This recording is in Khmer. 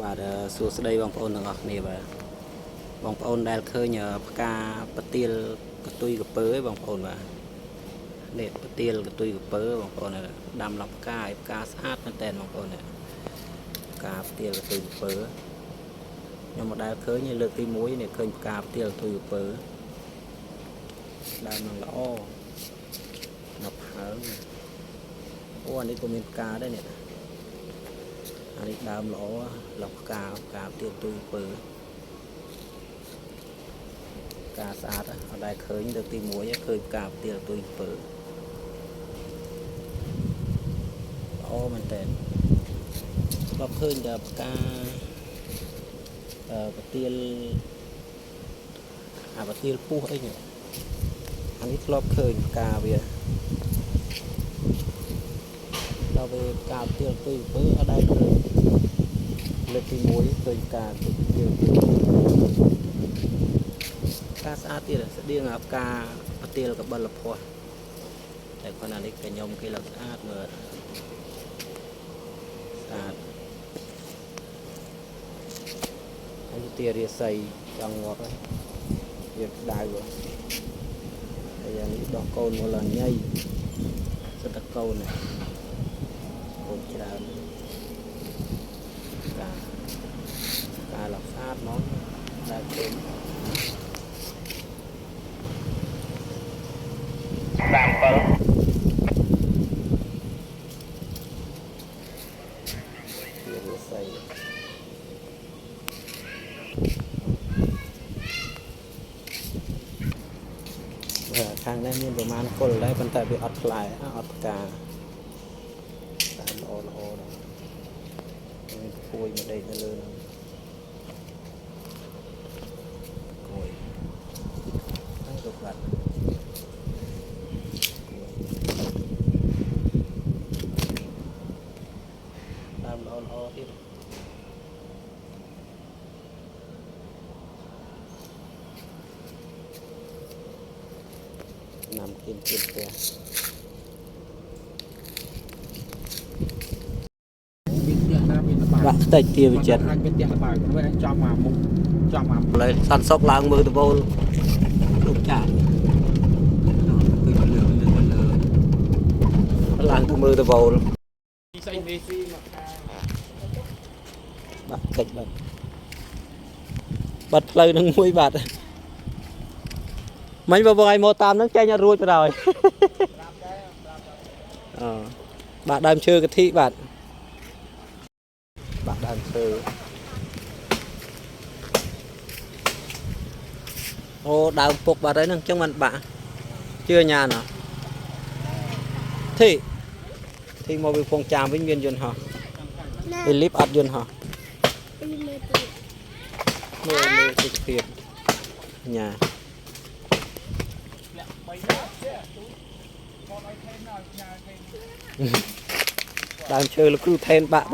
បាទសួស្តីបងប្អូនទាំងអស់គ្នាបាទបងប្អូនដែលឃើញផ្កាប្រទាលកតុយកពើឯងបងប្អូនបាទនេះប្រទាលកតុយកពើបងប្អូនដាំឡប់ផ្កាឲ្យផ្កាស្អាតមែនតើបងប្អូនផ្កាប្រទាលកតុយកពើខ្ញុំមកដែលឃើញលើកទី1នេះឃើញផ្កាប្រទាលកតុយកពើដើមនឹងល្អមកហើងអូអានេះក៏មានផ្កាដែរនេះអានេះដើមល្អឡប់ផ្កាប្រទាលកតុយកពើការស្អាតអត់ដែលឃើញលើកទី1ឃើញផ្កាប្រទាលកតុយកពើល្អមែនតើធ្លាប់ឃើញតែផ្កាប្រទាលប្រទាលពុះអីនេះអានេះធ្លាប់ឃើញផ្កាវាដល់វាផ្កាប្រទាលកតុយកពើអត់ដែលឃើញលើកទី1ឃើញផ្កាប្រទាលកតុយកពើការស្អាតទៀតស្តៀងផ្កាប្រទាលកបិលភ័ស្តុតែគាត់អានេះខ្ញុំគេឡើងស្អាតមើលស្អាតហើយទារាសីចង់ងាប់ហើយវាដៅហើយយ៉ាងនេះដោះកូនមកឡើងញ៉ៃសិតតកូននេះកូនច្រើនការឡោះស្អាតហ្មងដែលឃើញ7ខាងនេះមានប្រមាណគល់ដែរប៉ុន្តែវាអត់ផ្លែអត់ផ្កាតែល្អដែរមានពួយមកដេកនៅលើហ្នឹងគួយហើយទៅបាត់ដើមល្អទៀតนำกินกินเตียบักเตยเตียวิจิตรเลยสันซอกล้างมือตะโบลลูกจ่าล้างมือตะโบลบักเตยบัดเลยนึงมุ้ยบัดmấy bà vợ mô tam nó chơi nhau ruột rồi bạn đang chơi cái thị bạn đang chơi ô đào phục bà đấy nâng trong mặt bạn chưa nhà nào thị một vị phong tràm với miền duyên hả clip ắt duyên hả mê tiền nhà đang chơi là cứ thêm bạn